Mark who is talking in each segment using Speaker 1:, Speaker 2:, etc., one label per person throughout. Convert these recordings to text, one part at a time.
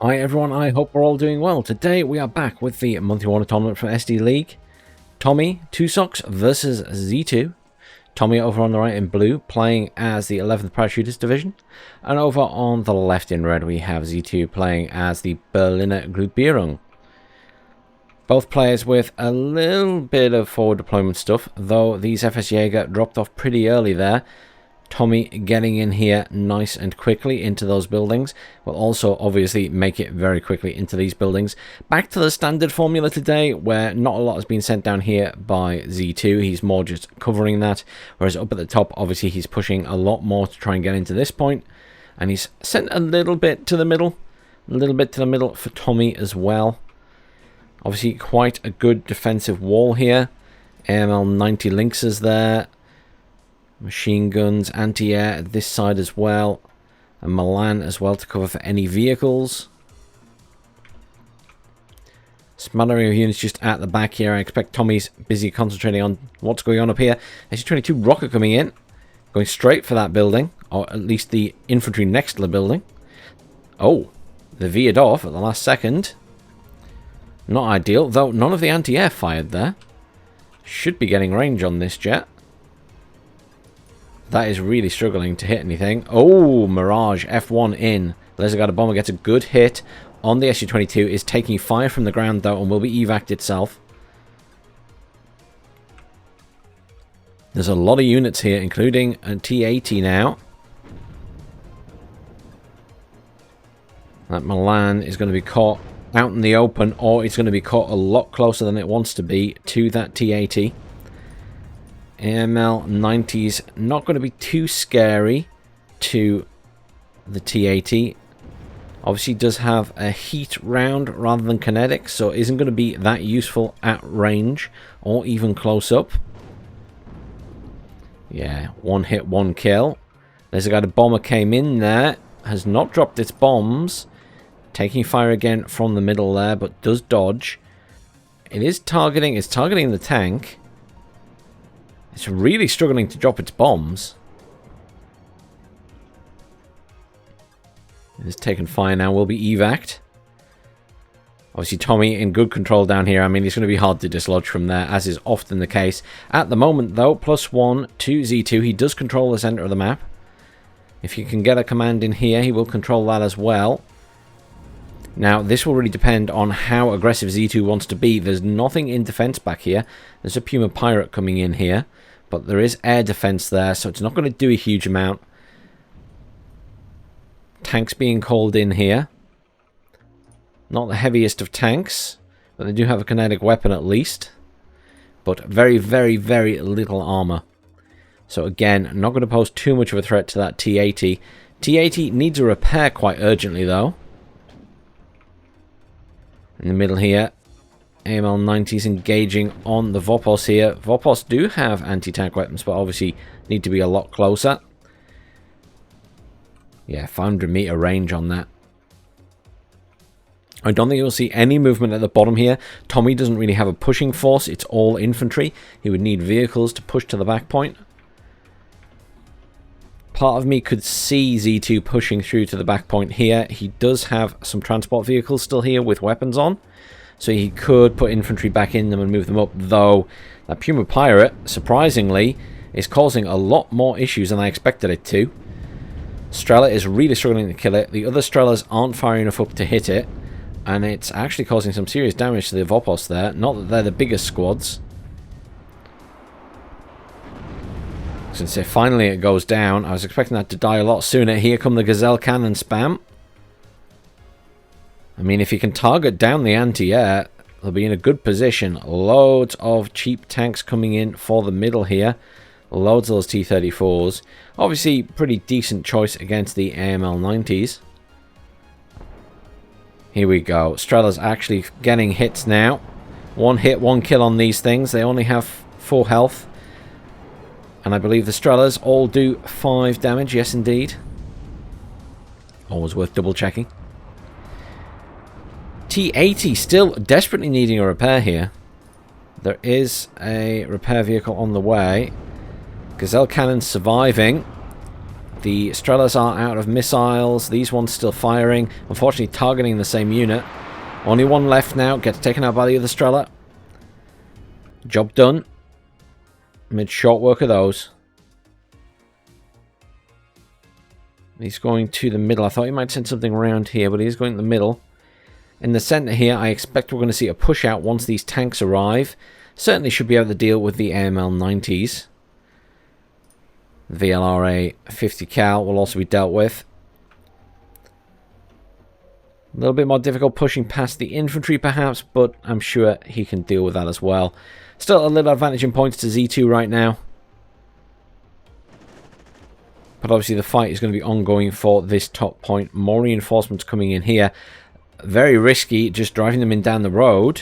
Speaker 1: Hi everyone, I hope we're all doing well. Today we are back with the monthly WARNO tournament from SD League. TommyTwoSocks versus Z2. Tommy over on the right in blue, playing as the 11th Parachutist Division. And over on the left in red we have Z2 playing as the Berliner Gruppierung. Both players with a little bit of forward deployment stuff, though these FS Jaeger dropped off pretty early there. Tommy getting in here nice and quickly into those buildings will also obviously make it very quickly into these buildings. Back to the standard formula today, where not a lot has been sent down here by Z2. He's more just covering that, whereas up at the top, obviously he's pushing a lot more to try and get into this point. And he's sent a little bit to the middle, for Tommy as well. Obviously quite a good defensive wall here. AML-90 Lynxes there. Machine guns, anti-air this side as well. And Milan as well to cover for any vehicles. Smattering of units just at the back here. I expect Tommy's busy concentrating on what's going on up here. SU-22 rocket coming in. Going straight for that building. Or at least the infantry next to the building. Oh, they veered off at the last second. Not ideal, though none of the anti-air fired there. Should be getting range on this jet. That is really struggling to hit anything. Oh, Mirage F1 in. Laser Guided Bomber gets a good hit on the SU-22. Is taking fire from the ground though and will be evac'd itself. There's a lot of units here, including a T-80 now. That Milan is going to be caught out in the open, or it's going to be caught a lot closer than it wants to be to that T-80. AML-90's not going to be too scary to the T-80. Obviously does have a heat round rather than kinetic, so it isn't going to be that useful at range or even close up. Yeah, one hit, one kill. There's a guy, the bomber came in there, has not dropped its bombs. Taking fire again from the middle there, but does dodge. It is targeting, it's targeting the tank. It's really struggling to drop its bombs. It is taken fire now, will be evac'd. Obviously Tommy in good control down here. I mean, it's going to be hard to dislodge from there, as is often the case. At the moment though, +1 to Z2. He does control the center of the map. If you can get a command in here, he will control that as well. Now, this will really depend on how aggressive Z2 wants to be. There's nothing in defense back here. There's a Puma Pirate coming in here. But there is air defense there, so it's not going to do a huge amount. Tanks being called in here. Not the heaviest of tanks, but they do have a kinetic weapon at least. But very, very, very little armor. So again, not going to pose too much of a threat to that T-80. T-80 needs a repair quite urgently though. In the middle here, AML-90's engaging on the Vopos here. Vopos do have anti-tank weapons, but obviously need to be a lot closer. Yeah, 500-meter range on that. I don't think you'll see any movement at the bottom here. Tommy doesn't really have a pushing force. It's all infantry. He would need vehicles to push to the back point. Part of me could see Z2 pushing through to the back point here. He does have some transport vehicles still here with weapons on. So he could put infantry back in them and move them up, though that Puma Pirate, surprisingly, is causing a lot more issues than I expected it to. Strela is really struggling to kill it. The other Strelas aren't firing enough up to hit it, and it's actually causing some serious damage to the Vopos there. Not that they're the biggest squads. Since finally it goes down, I was expecting that to die a lot sooner. Here come the Gazelle cannon spam. I mean, if you can target down the anti-air, they'll be in a good position. Loads of cheap tanks coming in for the middle here. Loads of those T-34s. Obviously, pretty decent choice against the AML-90s. Here we go. Strela's actually getting hits now. One hit, one kill on these things. They only have 4 health. And I believe the Strelas all do 5 damage. Yes, indeed. Always worth double checking. T-80 still desperately needing a repair here. There is a repair vehicle on the way. Gazelle cannon surviving. The Strelas are out of missiles. These ones still firing. Unfortunately, targeting the same unit. Only one left now. Gets taken out by the other Strela. Job done. Made short work of those. He's going to the middle. I thought he might send something around here, but he's going to the middle. In the center here, I expect we're going to see a push out once these tanks arrive. Certainly should be able to deal with the AML-90s. VLRA 50 cal will also be dealt with. A little bit more difficult pushing past the infantry perhaps, but I'm sure he can deal with that as well. Still a little advantage in points to Z2 right now. But obviously the fight is going to be ongoing for this top point. More reinforcements coming in here. Very risky just driving them in down the road.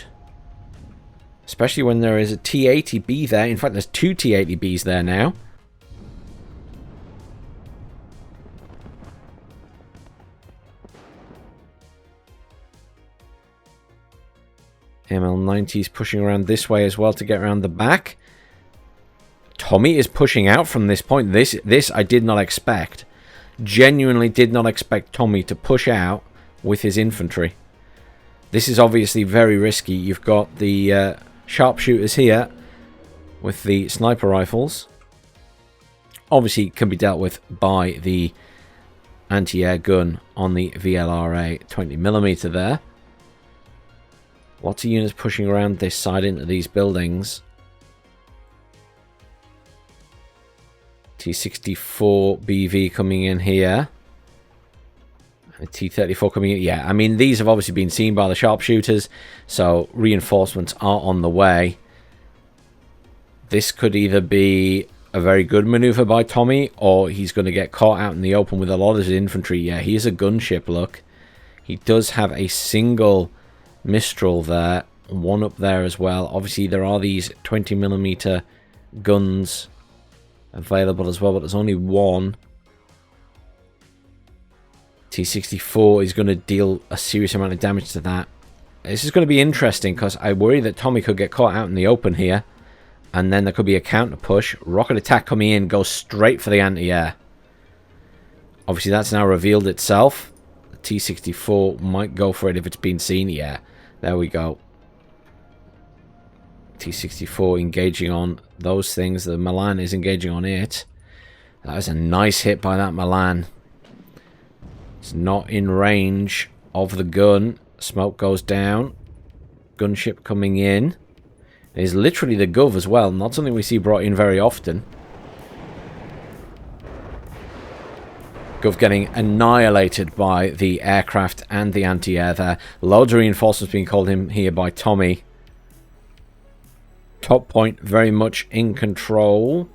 Speaker 1: Especially when there is a T-80B there. In fact, there's two T-80Bs there now. ML90 is pushing around this way as well to get around the back. Tommy is pushing out from this point. This I did not expect. Genuinely did not expect Tommy to push out with his infantry. This is obviously very risky. You've got the sharpshooters here with the sniper rifles. Obviously can be dealt with by the anti-air gun on the VLRA 20mm there. Lots of units pushing around this side into these buildings. T64 BV coming in here. A T34 coming in. Yeah, I mean, these have obviously been seen by the sharpshooters, so reinforcements are on the way. This could either be a very good maneuver by Tommy, or he's going to get caught out in the open with a lot of his infantry. Yeah, he is a gunship, look. He does have a single Mistral there, one up there as well. Obviously, there are these 20mm guns available as well, but there's only one. T64 is going to deal a serious amount of damage to that. This is going to be interesting because I worry that Tommy could get caught out in the open here, and then there could be a counter push. Rocket attack coming in, goes straight for the anti-air. Obviously, that's now revealed itself. The T64 might go for it if it's been seen. Yeah, there we go. T64 engaging on those things. The Milan is engaging on it. That is a nice hit by that Milan. It's not in range of the gun. Smoke goes down. Gunship coming in. It is literally the Gov as well. Not something we see brought in very often. Gov getting annihilated by the aircraft and the anti-air there. Loads of reinforcements being called in here by Tommy. Top point very much in control.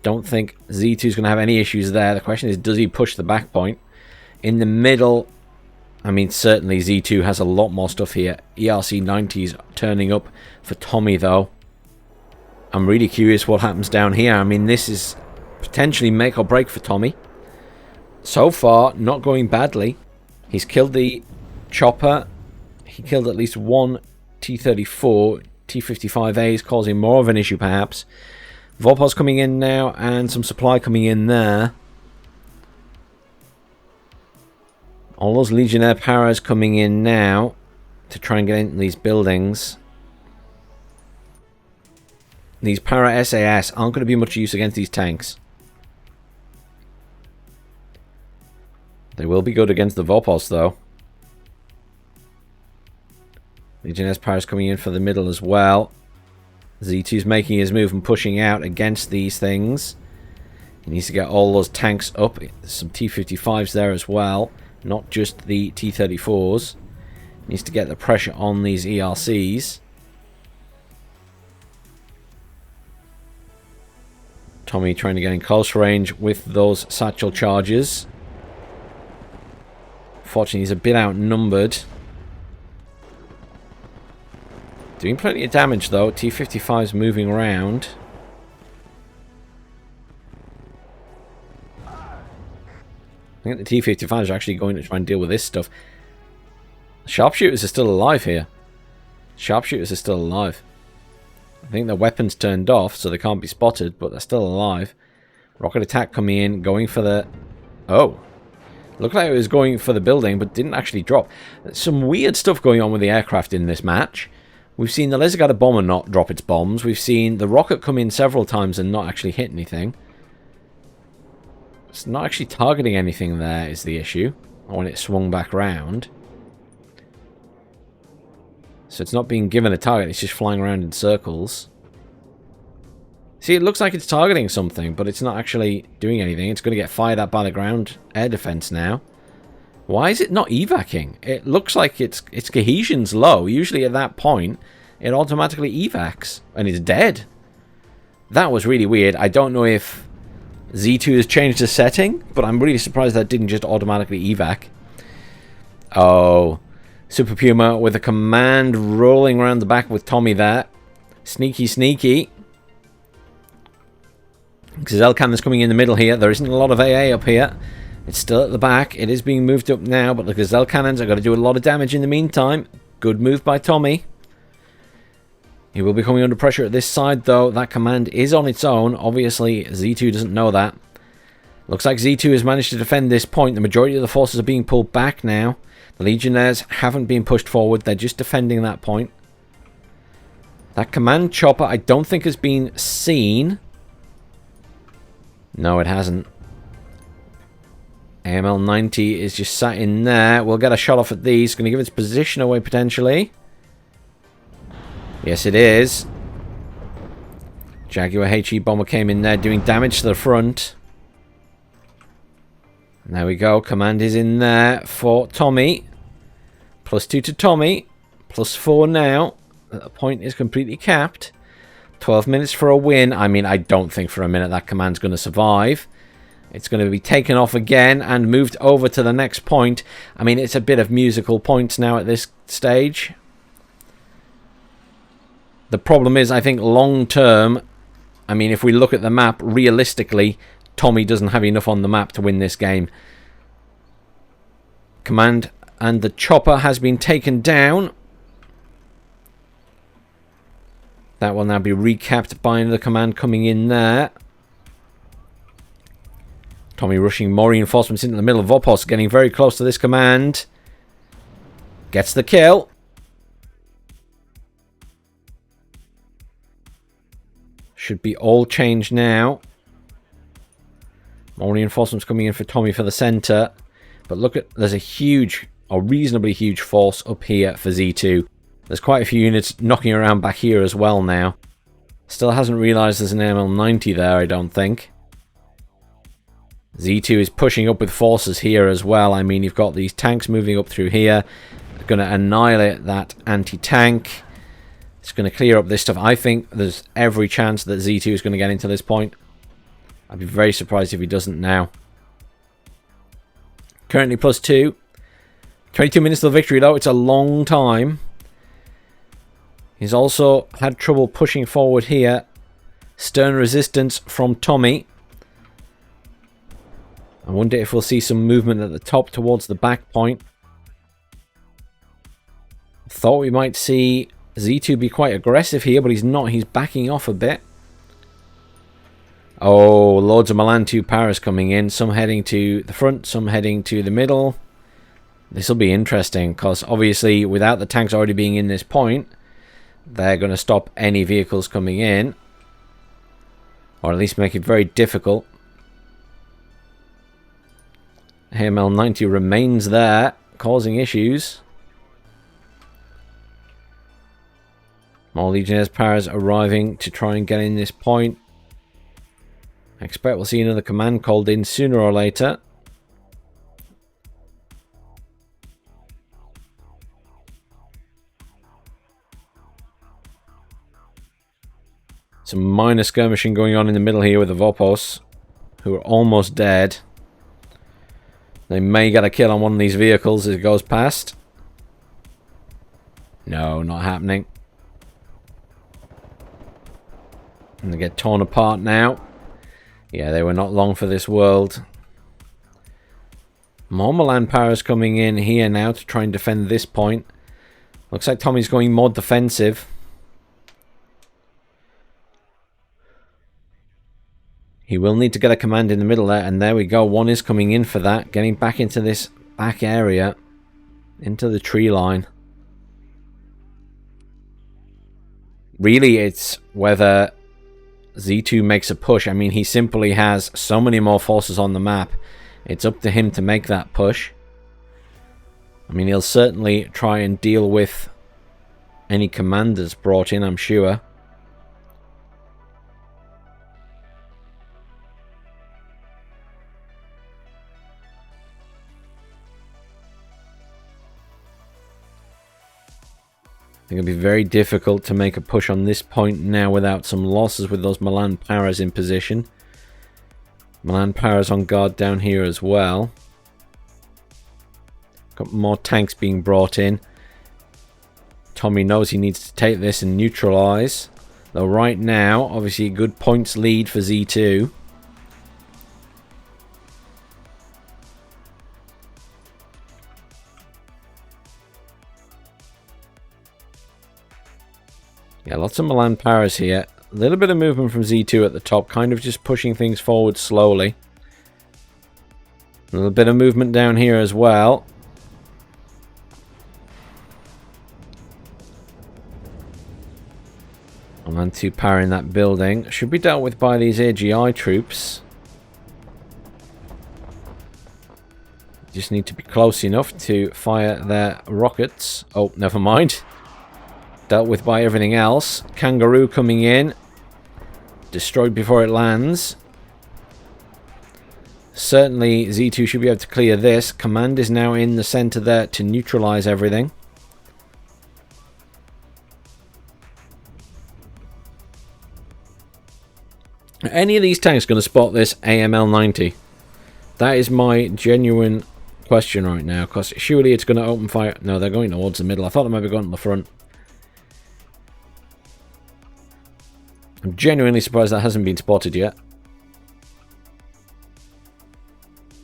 Speaker 1: Don't think Z2 is going to have any issues there. The question is, does he push the back point? In the middle, I mean, certainly Z2 has a lot more stuff here. ERC 90s turning up for Tommy, though. I'm really curious what happens down here. I mean, this is potentially make or break for Tommy. So far, not going badly. He's killed the chopper. He killed at least one T-34. T-55A is causing more of an issue, perhaps. Vorpal's coming in now, and some supply coming in there. All those Legionnaire Paras coming in now to try and get into these buildings. These Para SAS aren't going to be much use against these tanks. They will be good against the Vorpals, though. Legionnaire Paras coming in for the middle as well. Z2's making his move and pushing out against these things. He needs to get all those tanks up. There's some T-55s there as well. Not just the T-34s. He needs to get the pressure on these ERCs. Tommy trying to get in close range with those satchel charges. Fortunately, he's a bit outnumbered. Doing plenty of damage, though. T-55's moving around. I think the T-55s are actually going to try and deal with this stuff. Sharpshooters are still alive here. Sharpshooters are still alive. I think their weapons turned off, so they can't be spotted, but they're still alive. Rocket attack coming in, going for the... Oh. Looked like it was going for the building, but didn't actually drop. Some weird stuff going on with the aircraft in this match. We've seen the Laser Gutter bomber not drop its bombs. We've seen the rocket come in several times and not actually hit anything. It's not actually targeting anything there is the issue. When it swung back round. So it's not being given a target, it's just flying around in circles. See, it looks like it's targeting something, but it's not actually doing anything. It's going to get fired at by the ground air defense now. Why is it not evacing? It looks like its cohesion's low. Usually at that point, it automatically evacs, and it's dead. That was really weird. I don't know if Z2 has changed the setting, but I'm really surprised that didn't just automatically evac. Oh, Super Puma with a command rolling around the back with Tommy there. Sneaky, sneaky. Gazelle cannon's coming in the middle here. There isn't a lot of AA up here. It's still at the back. It is being moved up now, but the Gazelle cannons are going to do a lot of damage in the meantime. Good move by Tommy. He will be coming under pressure at this side, though. That command is on its own. Obviously, Z2 doesn't know that. Looks like Z2 has managed to defend this point. The majority of the forces are being pulled back now. The Legionnaires haven't been pushed forward. They're just defending that point. That command chopper, I don't think has been seen. No, it hasn't. AML-90 is just sat in there. We'll get a shot off at these. Going to give its position away, potentially. Yes, it is. Jaguar HE bomber came in there, doing damage to the front. And there we go. Command is in there for Tommy. +2 to Tommy. +4 now. The point is completely capped. 12 minutes for a win. I mean, I don't think for a minute that command's going to survive. It's going to be taken off again and moved over to the next point. I mean, it's a bit of musical points now at this stage. The problem is, I think, long term, I mean, if we look at the map, realistically, Tommy doesn't have enough on the map to win this game. Command and the chopper has been taken down. That will now be recapped by the command coming in there. Tommy rushing more reinforcements into the middle of Vopos, getting very close to this command. Gets the kill. Should be all changed now. More reinforcements coming in for Tommy for the center. But look at, there's a huge, or reasonably huge force up here for Z2. There's quite a few units knocking around back here as well now. Still hasn't realized there's an ML90 there, I don't think. Z2 is pushing up with forces here as well. I mean, you've got these tanks moving up through here. They're going to annihilate that anti-tank. It's going to clear up this stuff. I think there's every chance that Z2 is going to get into this point. I'd be very surprised if he doesn't now. Currently +2. 22 minutes till victory, though. It's a long time. He's also had trouble pushing forward here. Stern resistance from Tommy. I wonder if we'll see some movement at the top towards the back point. Thought we might see Z2 be quite aggressive here, but he's not. He's backing off a bit. Oh, loads of Milan 2 Paras coming in. Some heading to the front, some heading to the middle. This will be interesting, because obviously without the tanks already being in this point, they're going to stop any vehicles coming in. Or at least make it very difficult. AML-90 remains there, causing issues. More Legionnaires Paras arriving to try and get in this point. I expect we'll see another command called in sooner or later. Some minor skirmishing going on in the middle here with the Vopos, who are almost dead. They may get a kill on one of these vehicles as it goes past. No, not happening. And they get torn apart now. Yeah, they were not long for this world. More Milan Paras coming in here now to try and defend this point. Looks like Tommy's going more defensive. He will need to get a command in the middle there, and there we go. One is coming in for that, getting back into this back area, into the tree line. Really, it's whether Z2 makes a push. I mean, he simply has so many more forces on the map. It's up to him to make that push. I mean, he'll certainly try and deal with any commanders brought in, I'm sure. I think it'll be very difficult to make a push on this point now without some losses with those Milan Paras in position. Milan Paras on guard down here as well. Got more tanks being brought in. Tommy knows he needs to take this and neutralize. Though right now, obviously a good points lead for Z2. Yeah, lots of Milan Paras here. A little bit of movement from Z2 at the top, kind of just pushing things forward slowly. A little bit of movement down here as well. Milan 2 Para in that building. Should be dealt with by these AGI troops. Just need to be close enough to fire their rockets. Oh, never mind. Dealt with by everything else. Kangaroo coming in. Destroyed before it lands. Certainly Z2 should be able to clear this. Command is now in the center there to neutralize everything. Are any of these tanks going to spot this AML-90? That is my genuine question right now. Because surely it's going to open fire. No, they're going towards the middle. I thought they might be going to the front. I'm genuinely surprised that hasn't been spotted yet.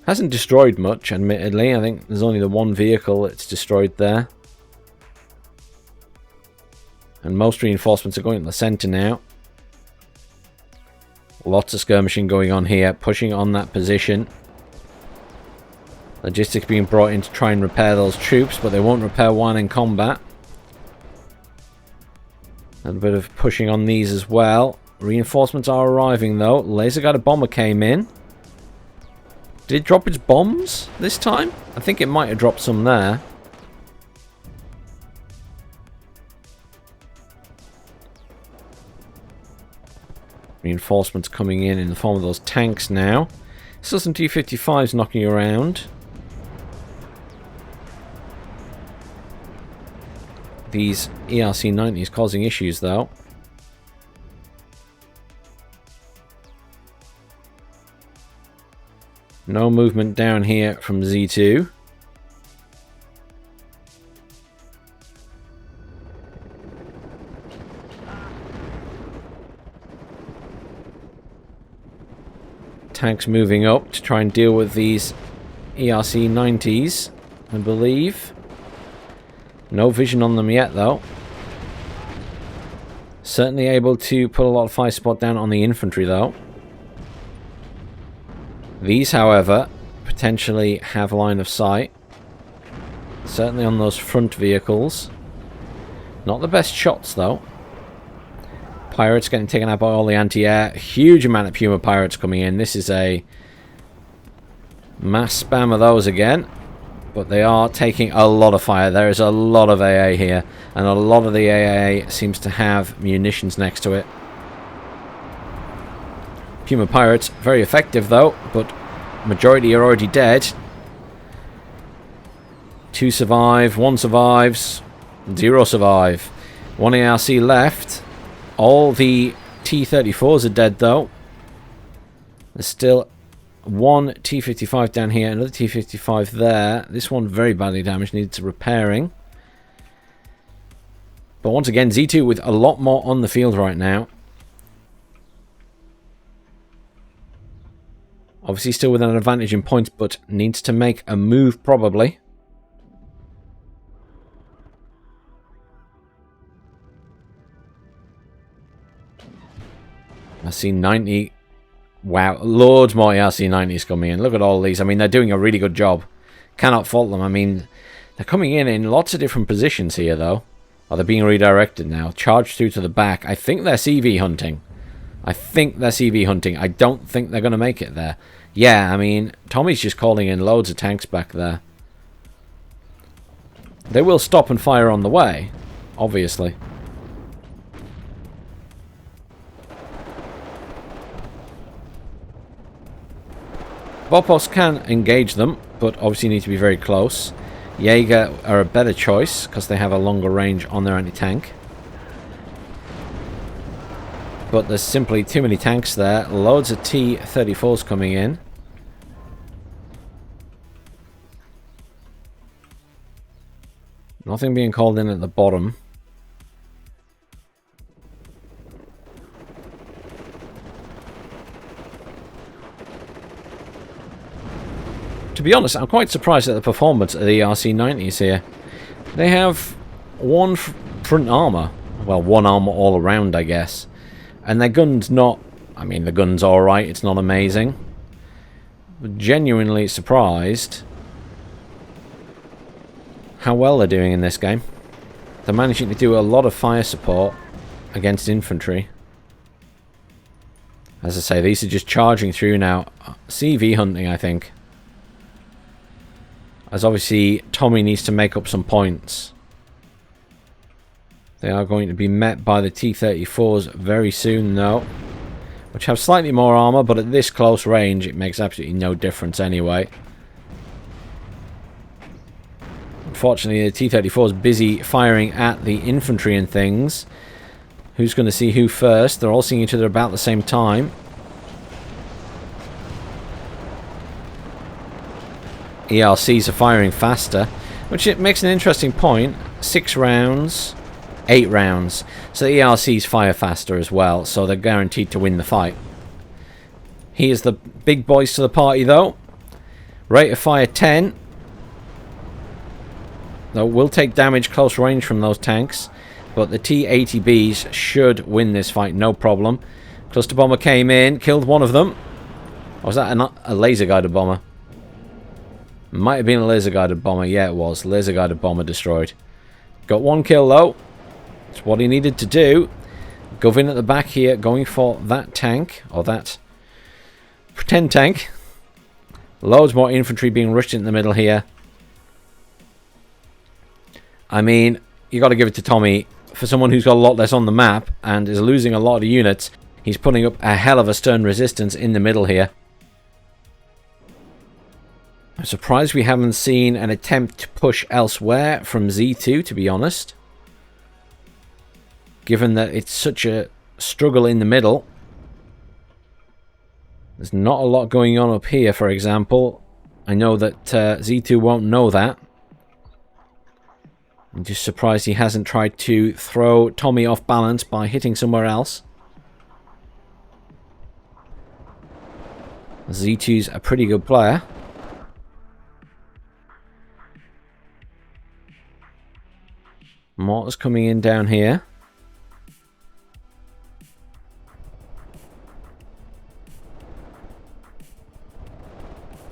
Speaker 1: Hasn't destroyed much, admittedly. I think there's only the one vehicle that's destroyed there. And most reinforcements are going to the center now. Lots of skirmishing going on here, pushing on that position. Logistics being brought in to try and repair those troops, but they won't repair one in combat. A little bit of pushing on these as well. Reinforcements are arriving though. Laser Guided Bomber came in. Did it drop its bombs this time? I think it might have dropped some there. Reinforcements coming in the form of those tanks now. Still some T-55s knocking around. These ERC-90s causing issues though. No movement down here from Z2. Tanks moving up to try and deal with these ERC-90s, I believe. No vision on them yet, though. Certainly able to put a lot of fire support down on the infantry, though. These, however, potentially have line of sight. Certainly on those front vehicles. Not the best shots, though. Pirates getting taken out by all the anti-air. Huge amount of Puma Pirates coming in. This is a mass spam of those again. But they are taking a lot of fire. There is a lot of AA here. And a lot of the AA seems to have munitions next to it. Puma Pirates, very effective though, but majority are already dead. 2 survive, 1 survives, 0 survive. 1 ARC left. All the T-34s are dead though. There's still 1 T-55 down here, another T-55 there. This one very badly damaged, needs repairing. But once again, Z2 with a lot more on the field right now. Obviously still with an advantage in points, but needs to make a move probably. I see 90 Wow, loads more ERC-90s coming in. Look at all these. I mean, they're doing a really good job. Cannot fault them. I mean, they're coming in lots of different positions here, though. Oh, they're being redirected now. Charged through to the back. I think they're CV hunting. I don't think they're going to make it there. Yeah, I mean, Tommy's just calling in loads of tanks back there. They will stop and fire on the way, obviously. Bopos can engage them, but obviously need to be very close. Jaeger are a better choice because they have a longer range on their anti-tank. But there's simply too many tanks there. Loads of T-34s coming in. Nothing being called in at the bottom. To be honest, I'm quite surprised at the performance of the ERC-90s here. They have one front armor. Well, one armor all around, I guess. And their gun's not... I mean, the gun's alright, it's not amazing. But genuinely surprised how well they're doing in this game. They're managing to do a lot of fire support against infantry. As I say, these are just charging through now. CV hunting, I think. As obviously, Tommy needs to make up some points. They are going to be met by the T-34s very soon, though. Which have slightly more armor, but at this close range, it makes absolutely no difference anyway. Unfortunately, the T-34 is busy firing at the infantry and things. Who's going to see who first? They're all seeing each other about the same time. ERCs are firing faster, which it makes an interesting point. 6 rounds, 8 rounds. So the ERCs fire faster as well, so they're guaranteed to win the fight. Here's the big boys to the party, though. Rate of fire 10. Though will take damage close range from those tanks, but the T-80Bs should win this fight, no problem. Cluster bomber came in, killed one of them. Or was that a laser-guided bomber? Might have been a laser-guided bomber. Yeah, it was. Laser-guided bomber destroyed. Got one kill, though. That's what he needed to do. Govin at the back here, going for that tank, or that pretend tank. Loads more infantry being rushed in the middle here. I mean, you got to give it to Tommy. For someone who's got a lot less on the map and is losing a lot of units, he's putting up a hell of a stern resistance in the middle here. I'm surprised we haven't seen an attempt to push elsewhere from Z2, to be honest. Given that it's such a struggle in the middle. There's not a lot going on up here, for example. I know that Z2 won't know that. I'm just surprised he hasn't tried to throw Tommy off balance by hitting somewhere else. Z2's a pretty good player. Mortars coming in down here.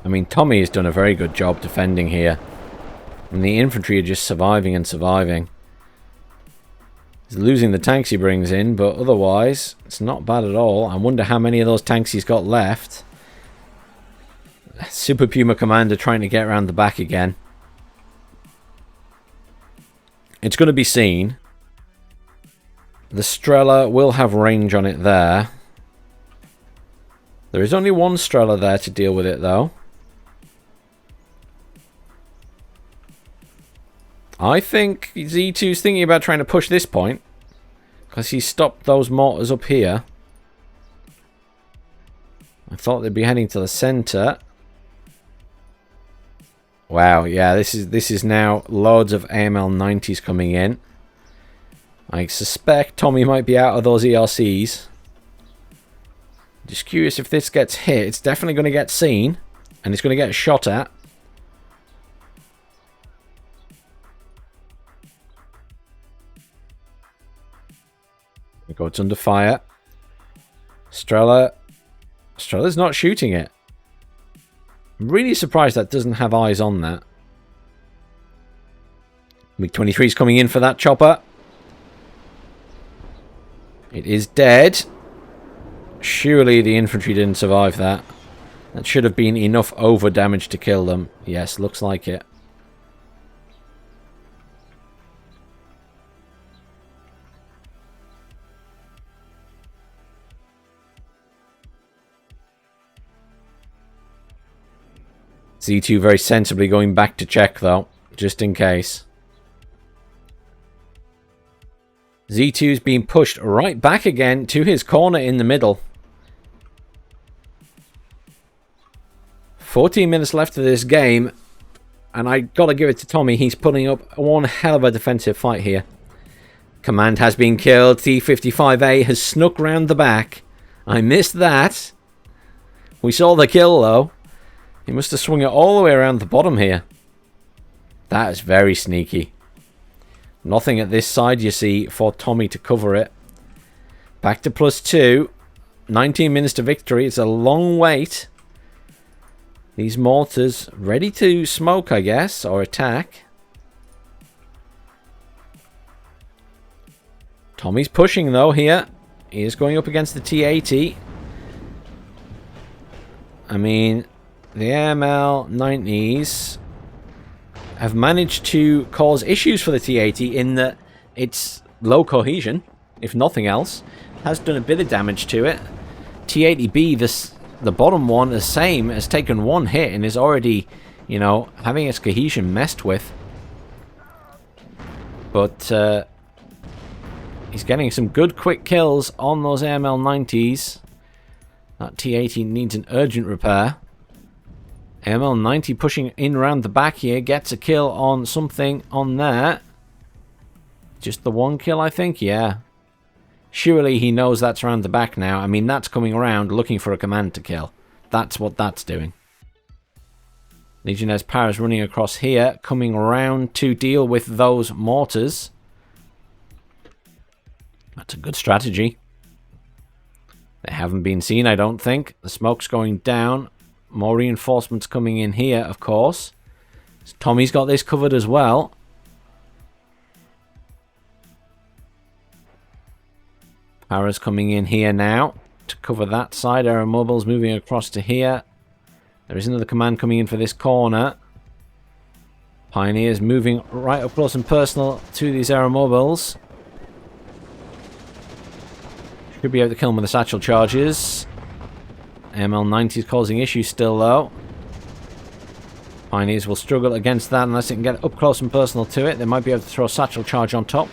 Speaker 1: I mean, Tommy has done a very good job defending here. And the infantry are just surviving and surviving. He's losing the tanks he brings in, but otherwise, it's not bad at all. I wonder how many of those tanks he's got left. Super Puma Commander trying to get around the back again. It's going to be seen. The Strela will have range on it there. There is only one Strela there to deal with it, though. I think Z2's thinking about trying to push this point. Because he stopped those mortars up here. I thought they'd be heading to the center. Wow, yeah, this is now loads of AML-90s coming in. I suspect Tommy might be out of those ERCs. Just curious if this gets hit. It's definitely going to get seen. And it's going to get shot at. It's under fire. Strela Strella's not shooting it. I'm really surprised that doesn't have eyes on that. MiG-23 is coming in for that chopper. It is dead. Surely the infantry didn't survive that. That should have been enough over damage to kill them. Yes, looks like it. Z2 very sensibly going back to check though, just in case. Z2's being pushed right back again to his corner in the middle. 14 minutes left of this game, and I gotta give it to Tommy. He's putting up one hell of a defensive fight here. Command has been killed. T-55A has snuck round the back. I missed that. We saw the kill though. He must have swung it all the way around the bottom here. That is very sneaky. Nothing at this side, you see, for Tommy to cover it. Back to +2. 19 minutes to victory. It's a long wait. These mortars ready to smoke, I guess, or attack. Tommy's pushing, though, here. He is going up against the T-80. I mean, the AML-90s have managed to cause issues for the T-80 in that its low cohesion, if nothing else, has done a bit of damage to it. T-80B, the bottom one, the same, has taken one hit and is already, you know, having its cohesion messed with. But he's getting some good quick kills on those AML-90s. That T-80 needs an urgent repair. AML-90 pushing in around the back here. Gets a kill on something on there. Just the one kill, I think? Yeah. Surely he knows that's around the back now. I mean, that's coming around looking for a command to kill. That's what that's doing. Legionnaires' Power is running across here, coming around to deal with those mortars. That's a good strategy. They haven't been seen, I don't think. The smoke's going down. More reinforcements coming in here, of course. So Tommy's got this covered as well. Power's coming in here now to cover that side. Aeromobiles moving across to here. There is another command coming in for this corner. Pioneers moving right up close and personal to these aeromobiles. Should be able to kill them with the satchel charges. ML90 is causing issues still though. Pioneers will struggle against that unless they can get up close and personal to it. They might be able to throw a satchel charge on top.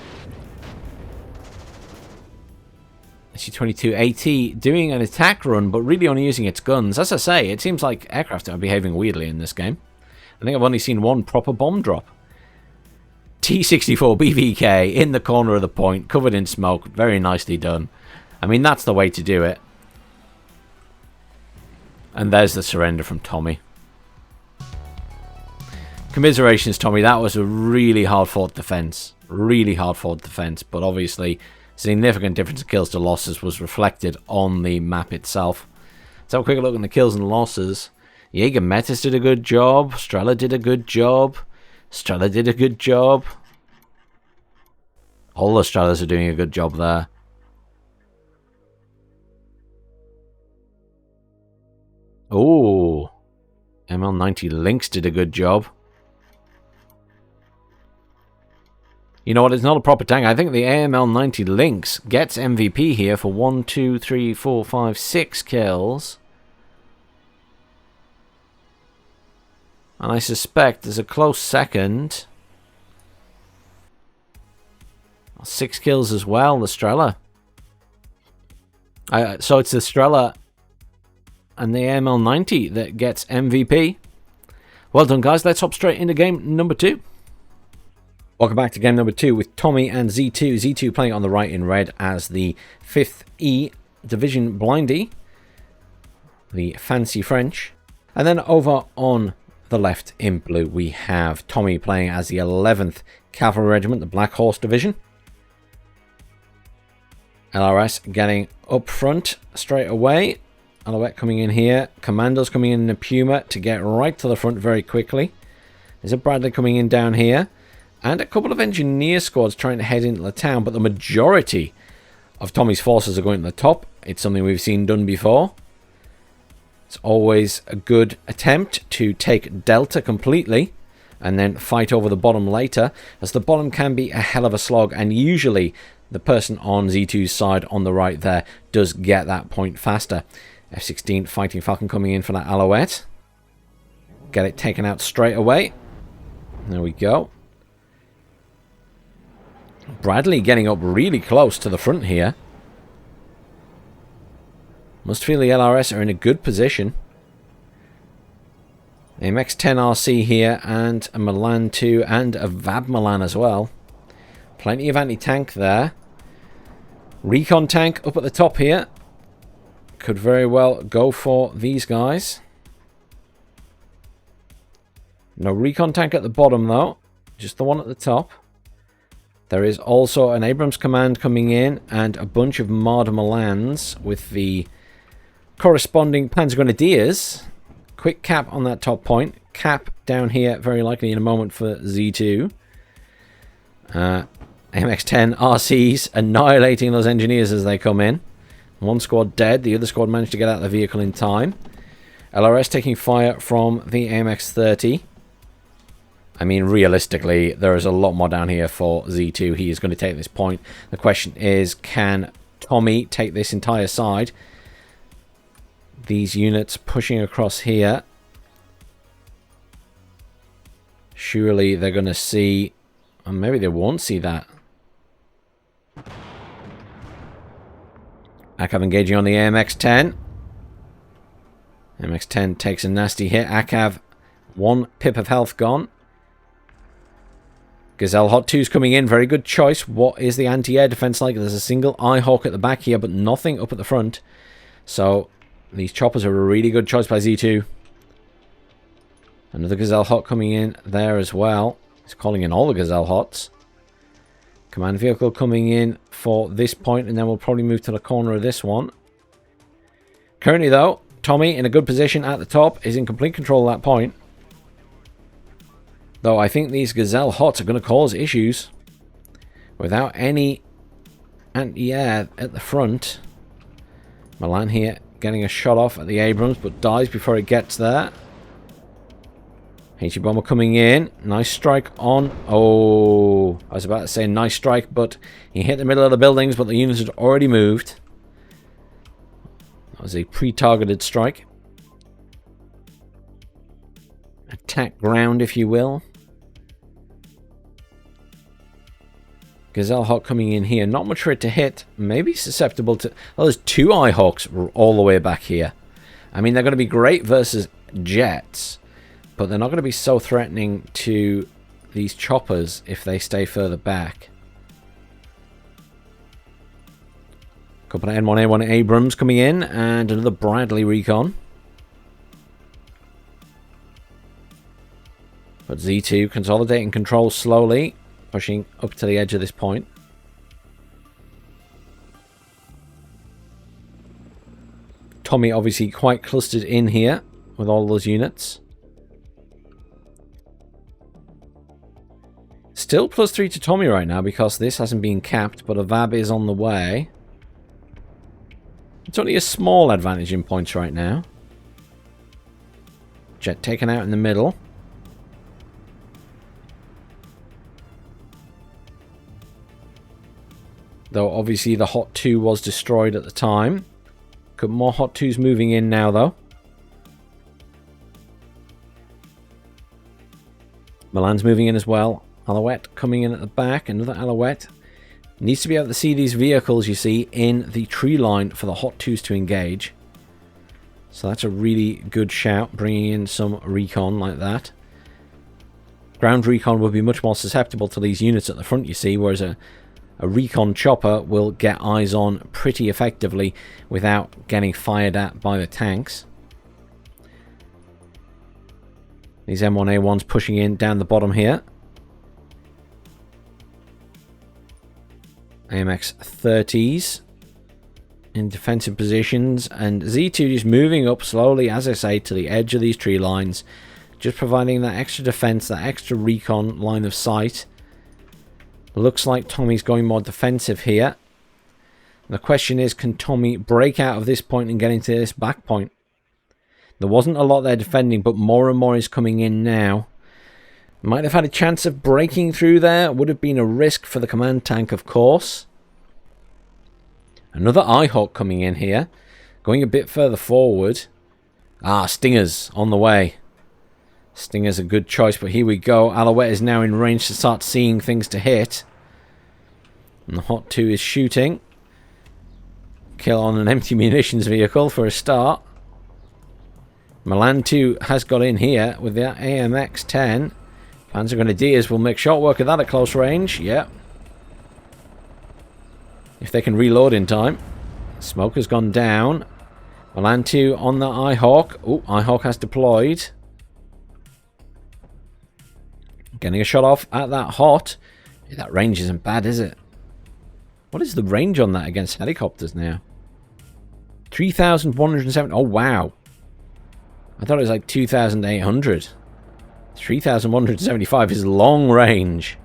Speaker 1: SU-22AT doing an attack run, but really only using its guns. As I say, it seems like aircraft are behaving weirdly in this game. I think I've only seen one proper bomb drop. T-64 BVK in the corner of the point, covered in smoke. Very nicely done. I mean, that's the way to do it. And there's the surrender from Tommy. Commiserations, Tommy. That was a really hard-fought defense. Really hard-fought defense. But obviously, significant difference in kills to losses was reflected on the map itself. Let's have a quick look at the kills and losses. Jaeger Metis did a good job. Strela did a good job. Strela did a good job. All the Strelas are doing a good job there. Oh, ML90 Lynx did a good job. You know what? It's not a proper tank. I think the AML90 Lynx gets MVP here for 1, 2, 3, 4, 5, 6 kills. And I suspect there's a close second. 6 kills as well, the Strela. So it's the Strela and the AML90 that gets MVP. Well done, guys. Let's hop straight into game number 2. Welcome back to game number 2 with Tommy and Z2. Z2 playing on the right in red as the 5th E Division Blindy. The fancy French. And then over on the left in blue we have Tommy playing as the 11th Cavalry Regiment, the Black Horse Division. LRS getting up front straight away. Alouette coming in here. Commandos coming in a Puma to get right to the front very quickly. There's a Bradley coming in down here. And a couple of engineer squads trying to head into the town. But the majority of Tommy's forces are going to the top. It's something we've seen done before. It's always a good attempt to take Delta completely and then fight over the bottom later, as the bottom can be a hell of a slog, and usually the person on Z2's side on the right there does get that point faster. F-16 Fighting Falcon coming in for that Alouette. Get it taken out straight away. There we go. Bradley getting up really close to the front here. Must feel the LRS are in a good position. AMX-10 RC here, and a Milan 2 and a VAB Milan as well. Plenty of anti-tank there. Recon tank up at the top here. Could very well go for these guys. No recon tank at the bottom though. Just the one at the top. There is also an Abrams command coming in and a bunch of Marder Milans with the corresponding Panzergrenadiers. Quick cap on that top point. Cap down here very likely in a moment for Z2. MX-10 RCs annihilating those engineers as they come in. One squad dead. The other squad managed to get out of the vehicle in time. LRS taking fire from the AMX-30. I mean, realistically, there is a lot more down here for Z2. He is going to take this point. The question is, can Tommy take this entire side? These units pushing across here. Surely they're going to see... Or maybe they won't see that. Akav engaging on the AMX-10. AMX-10 takes a nasty hit. Akav, 1 pip of health gone. Gazelle Hot 2's coming in. Very good choice. What is the anti-air defense like? There's a single Eyehawk at the back here, but nothing up at the front. So these choppers are a really good choice by Z2. Another Gazelle Hot coming in there as well. He's calling in all the Gazelle Hots. Command vehicle coming in for this point, and then we'll probably move to the corner of this one. Currently, though, Tommy in a good position at the top, is in complete control of that point. Though I think these Gazelle Hots are going to cause issues. Without any anti-air at the front. Milan here getting a shot off at the Abrams, but dies before it gets there. HE bomber coming in. Nice strike on... Oh, I was about to say nice strike, but he hit the middle of the buildings, but the units had already moved. That was a pre-targeted strike. Attack ground, if you will. Gazelle Hawk coming in here. Not much for it to hit. Maybe susceptible to... Oh, there's 2 Eyehawks all the way back here. I mean, they're going to be great versus jets, but they're not going to be so threatening to these choppers if they stay further back. Couple of M1A1 Abrams coming in, and another Bradley recon. But Z2 consolidating control slowly, pushing up to the edge of this point. Tommy obviously quite clustered in here with all those units. Still +3 to Tommy right now because this hasn't been capped, but a VAB is on the way. It's only a small advantage in points right now. Jet taken out in the middle. Though obviously the Hot 2 was destroyed at the time. Got more Hot 2s moving in now though. Milan's moving in as well. Alouette coming in at the back. Another Alouette. Needs to be able to see these vehicles, you see, in the tree line for the Hot 2s to engage. So that's a really good shout, bringing in some recon like that. Ground recon will be much more susceptible to these units at the front, you see, whereas a recon chopper will get eyes on pretty effectively without getting fired at by the tanks. These M1A1s pushing in down the bottom here. AMX-30s in defensive positions, and Z2 just moving up slowly, as I say, to the edge of these tree lines, just providing that extra defense, that extra recon line of sight. Looks like Tommy's going more defensive here. The question is, can Tommy break out of this point and get into this back point? There wasn't a lot there defending, but more and more is coming in now. Might have had a chance of breaking through there. Would have been a risk for the command tank, of course. Another Eyehawk coming in here. Going a bit further forward. Ah, Stingers on the way. Stinger's a good choice, but here we go. Alouette is now in range to start seeing things to hit. And the Hot 2 is shooting. Kill on an empty munitions vehicle for a start. Milan 2 has got in here with the AMX-30. Panzer Grenadiers will make short work of that at close range. Yep. If they can reload in time. Smoke has gone down. Milan 2 on the Eyehawk. Oh, Eyehawk has deployed. Getting a shot off at that Hot. That range isn't bad, is it? What is the range on that against helicopters now? 3,170. Oh, wow. I thought it was like 2,800. 3,175 is long range.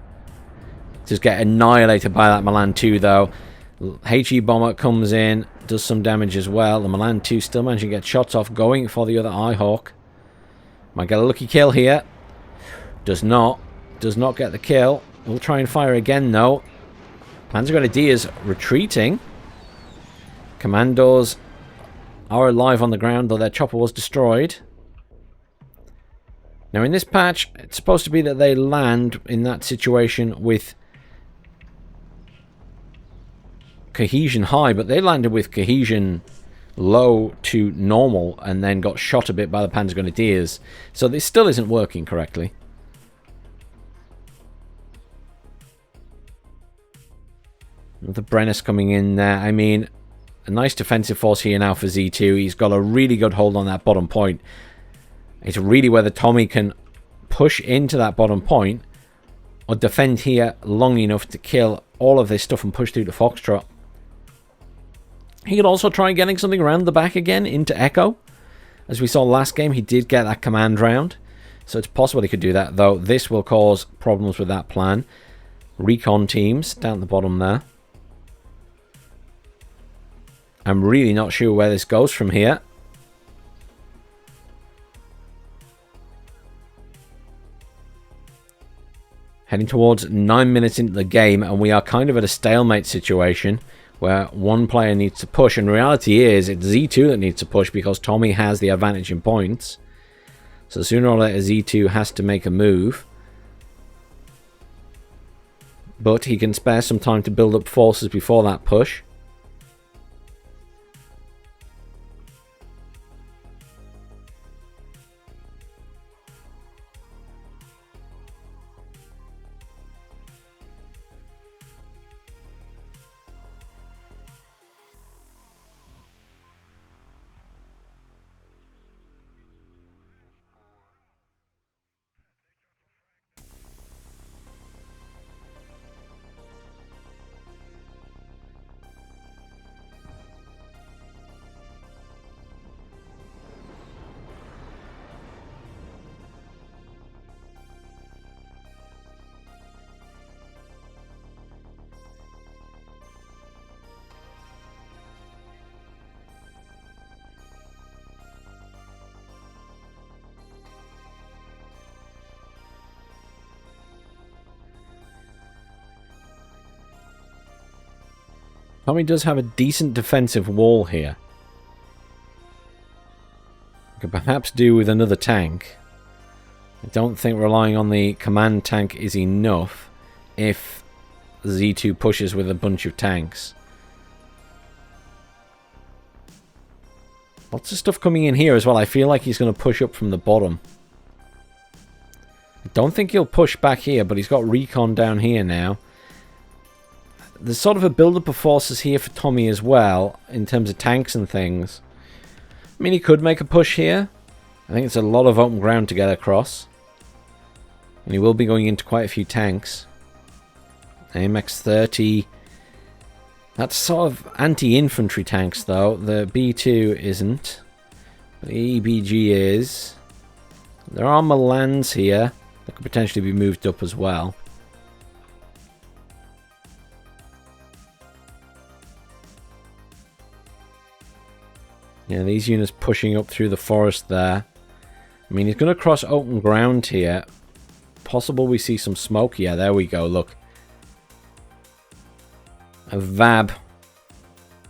Speaker 1: Just get annihilated by that Milan 2, though. HE bomber comes in, does some damage as well. The Milan 2 still managing to get shots off, going for the other Eyehawk. Might get a lucky kill here. Does not get the kill. We'll try and fire again, though. Panzer Grenadiers retreating. Commandos are alive on the ground, though their chopper was destroyed. Now, in this patch, it's supposed to be that they land in that situation with cohesion high, but they landed with cohesion low to normal and then got shot a bit by the Panzer Grenadiers. So this still isn't working correctly. The Brennus coming in there. I mean, a nice defensive force here now for Z2. He's got a really good hold on that bottom point. It's really whether Tommy can push into that bottom point or defend here long enough to kill all of this stuff and push through the Foxtrot. He could also try getting something around the back again into Echo. As we saw last game, he did get that command round. So it's possible he could do that, though this will cause problems with that plan. Recon teams down at the bottom there. I'm really not sure where this goes from here. Heading towards 9 minutes into the game, and we are kind of at a stalemate situation where one player needs to push, and reality is it's Z2 that needs to push because Tommy has the advantage in points. So sooner or later Z2 has to make a move. But he can spare some time to build up forces before that push. Tommy does have a decent defensive wall here. Could perhaps do with another tank. I don't think relying on the command tank is enough if Z2 pushes with a bunch of tanks. Lots of stuff coming in here as well. I feel like he's going to push up from the bottom. I don't think he'll push back here, but he's got recon down here now. There's sort of a build-up of forces here for Tommy as well, in terms of tanks and things. I mean, he could make a push here. I think it's a lot of open ground to get across. And he will be going into quite a few tanks. AMX-30 That's sort of anti-infantry tanks, though. The B2 isn't. The EBG is. There are Milans here that could potentially be moved up as well. Yeah, these units pushing up through the forest there. I mean, he's going to cross open ground here. Possible we see some smoke. Yeah, there we go, look. A VAB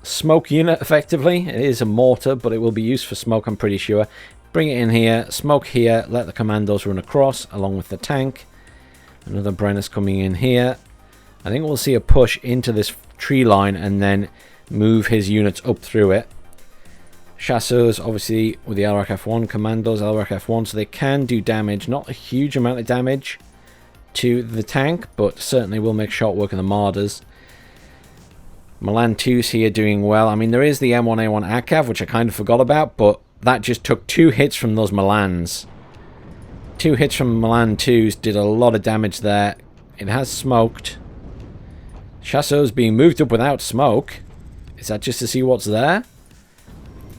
Speaker 1: smoke unit, effectively. It is a mortar, but it will be used for smoke, I'm pretty sure. Bring it in here, smoke here, let the commandos run across, along with the tank. Another Brennus coming in here. I think we'll see a push into this tree line and then move his units up through it. Chasseurs, obviously, with the LRF-1 commandos, LRF-1, so they can do damage. Not a huge amount of damage to the tank, but certainly will make short work of the Marders. Milan 2's here doing well. I mean, there is the M1A1 ACAV, which I kind of forgot about, but that just took 2 hits from those Milans. 2 hits from Milan 2's did a lot of damage there. It has smoked. Chasseurs being moved up without smoke. Is that just to see what's there?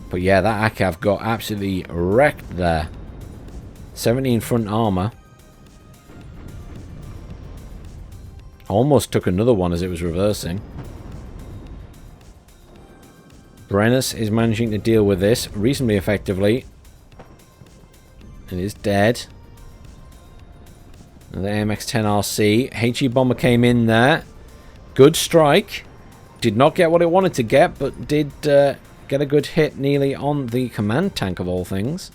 Speaker 1: But yeah, that ACAV got absolutely wrecked there. 17 front armor. Almost took another one as it was reversing. Brennus is managing to deal with this reasonably effectively. It is dead. And the AMX-30 RC. HE bomber came in there. Good strike. Did not get what it wanted to get, but did get a good hit nearly on the command tank of all things.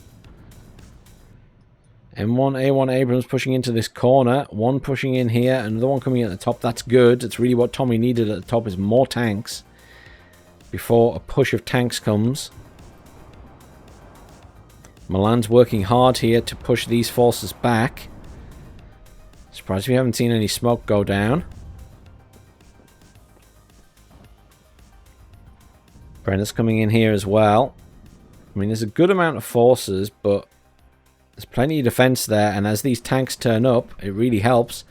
Speaker 1: M1A1 Abrams pushing into this corner. One pushing in here. Another one coming at the top. That's good. That's really what Tommy needed at the top, is more tanks before a push of tanks comes. Milan's working hard here to push these forces back. Surprised we haven't seen any smoke go down. Brennus coming in here as well. I mean, there's a good amount of forces, but there's plenty of defense there, and as these tanks turn up, it really helps.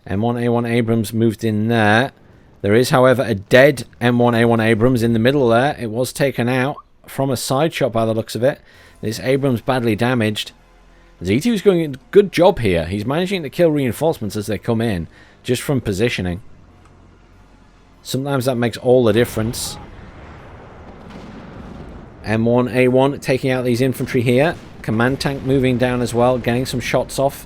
Speaker 1: M1A1 Abrams moved in there. There is, however, a dead M1A1 Abrams in the middle there. It was taken out from a side shot by the looks of it. This Abrams badly damaged. Z2 is doing a good job here. He's managing to kill reinforcements as they come in, just from positioning. Sometimes that makes all the difference. M1A1 taking out these infantry here. Command tank moving down as well, getting some shots off.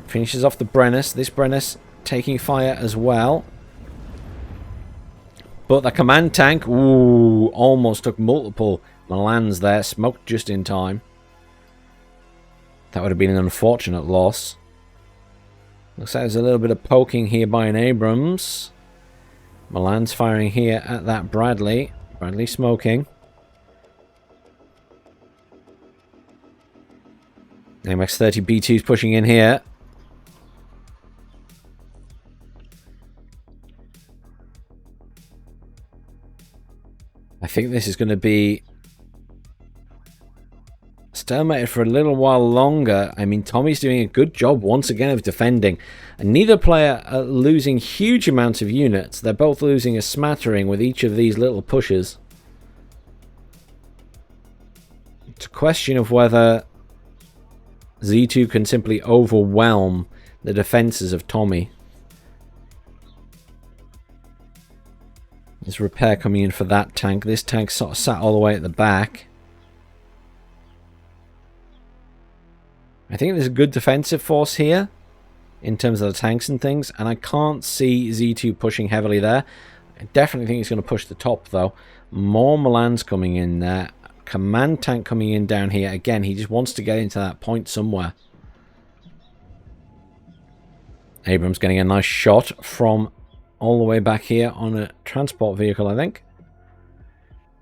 Speaker 1: Finishes off the Brennus. This Brennus taking fire as well. But the command tank, ooh, almost took multiple Milans there. Smoked just in time. That would have been an unfortunate loss. Looks like there's a little bit of poking here by an Abrams. Milan's firing here at that Bradley. Bradley smoking. AMX-30 B2's pushing in here. I think this is going to be stalemated for a little while longer. I mean, Tommy's doing a good job once again of defending. And neither player are losing huge amounts of units. They're both losing a smattering with each of these little pushes. It's a question of whether Z2 can simply overwhelm the defenses of Tommy. There's repair coming in for that tank. This tank sort of sat all the way at the back. I think there's a good defensive force here in terms of the tanks and things, and I can't see Z2 pushing heavily there. I definitely think he's going to push the top though. More Milans coming in there. Command tank coming in down here. Again, he just wants to get into that point somewhere. Abrams getting a nice shot from all the way back here on a transport vehicle, I think.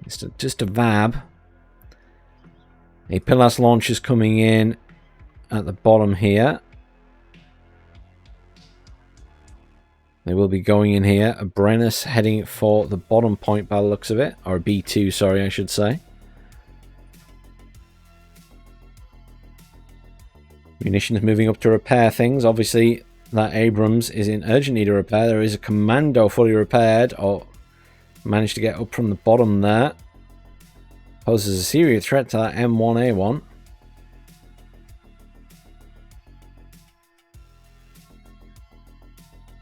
Speaker 1: It's just a VAB. A Pilas launch is coming in at the bottom here. They will be going in here. A Brennus heading for the bottom point by the looks of it. Or a B2, sorry, I should say. Munitions moving up to repair things. Obviously, that Abrams is in urgent need of repair. There is a commando fully repaired, or Managed to get up from the bottom there. Poses a serious threat to that M1A1.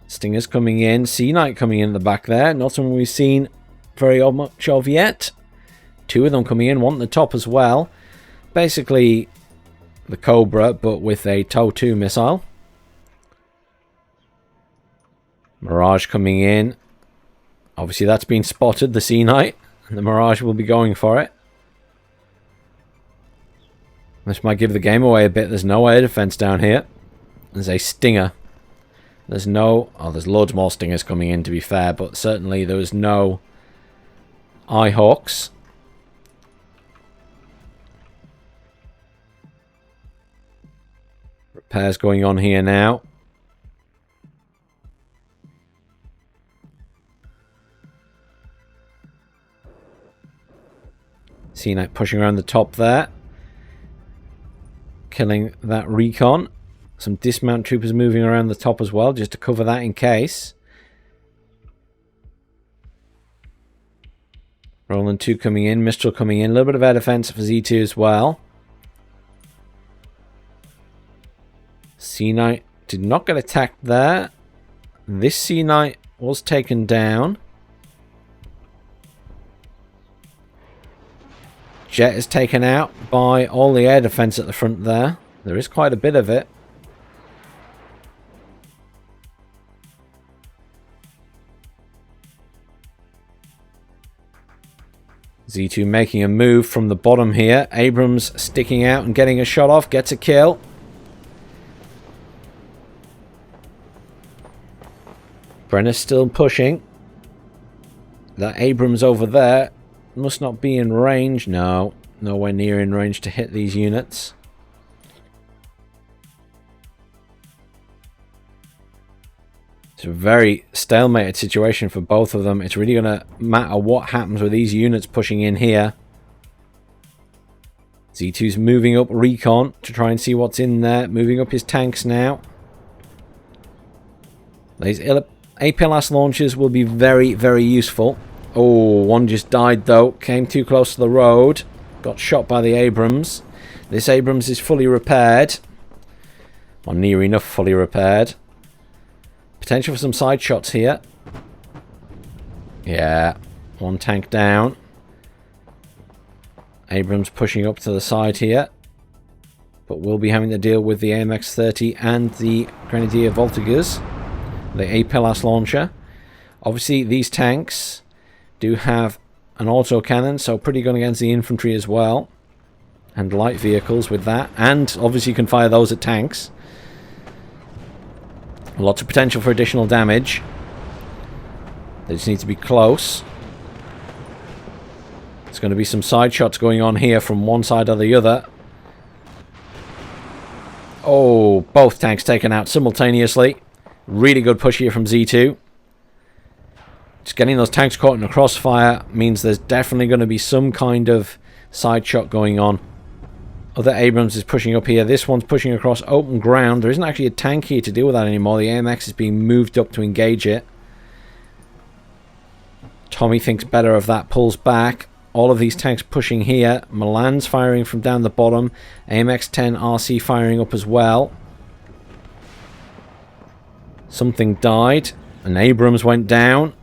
Speaker 1: Stinger's coming in. C-Knight coming in the back there. Not something we've seen very much of yet. Two of them coming in. One at the top as well. Basically the Cobra, but with a ToW2 missile. Mirage coming in. Obviously that's been spotted, the C-Knight. And the Mirage will be going for it. This might give the game away a bit. There's no air defense down here. There's a Stinger. There's no... Oh, there's loads more Stingers coming in, to be fair. But certainly there was no Eyehawks. Repairs going on here now. C-Knight pushing around the top there. Killing that recon. Some dismount troopers moving around the top as well, just to cover that in case. Roland 2 coming in, Mistral coming in. A little bit of air defense for Z2 as well. C-Knight did not get attacked there. This C-Knight was taken down. Jet is taken out by all the air defense at the front there. There is quite a bit of it. Z2 making a move from the bottom here. Abrams sticking out and getting a shot off. Gets a kill. Brenner's still pushing. That Abrams over there must not be in range. No, nowhere near in range to hit these units. It's a very stalemated situation for both of them. It's really going to matter what happens with these units pushing in here. Z2's moving up recon to try and see what's in there. Moving up his tanks now. These APLS launchers will be very, very useful. Oh, one just died though. Came too close to the road. Got shot by the Abrams. This Abrams is fully repaired. Or near enough fully repaired. Potential for some side shots here. Yeah. One tank down. Abrams pushing up to the side here. But we'll be having to deal with the AMX-30 and the Grenadier Voltigeurs. The APLS launcher. Obviously, these tanks do have an autocannon, so pretty good against the infantry as well. And light vehicles with that. And obviously you can fire those at tanks. Lots of potential for additional damage. They just need to be close. There's going to be some side shots going on here from one side or the other. Oh, both tanks taken out simultaneously. Really good push here from Z2. Just getting those tanks caught in a crossfire means there's definitely going to be some kind of side shot going on. Other Abrams is pushing up here. This one's pushing across open ground. There isn't actually a tank here to deal with that anymore. The AMX is being moved up to engage it. Tommy thinks better of that. Pulls back. All of these tanks pushing here. Milan's firing from down the bottom. AMX-10 RC firing up as well. Something died. An Abrams went down.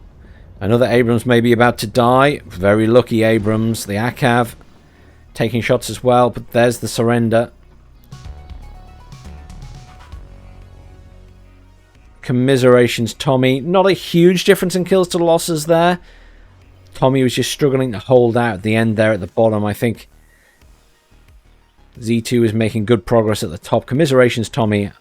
Speaker 1: Another Abrams may be about to die. Very lucky Abrams. The ACAV taking shots as well, but there's the surrender. Commiserations, Tommy. Not a huge difference in kills to losses there. Tommy was just struggling to hold out at the end there at the bottom. I think Z2 is making good progress at the top. Commiserations, Tommy.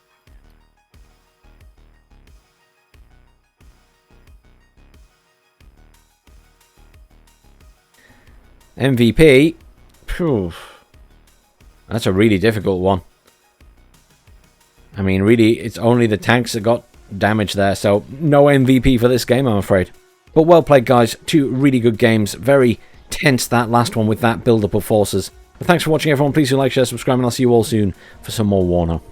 Speaker 1: MVP. Phew. That's a really difficult one. I mean, really, it's only the tanks that got damage there, so no MVP for this game, I'm afraid. But well played, guys. Two really good games. Very tense, that last one, with that build-up of forces. But thanks for watching, everyone. Please do like, share, subscribe, and I'll see you all soon for some more WARNO.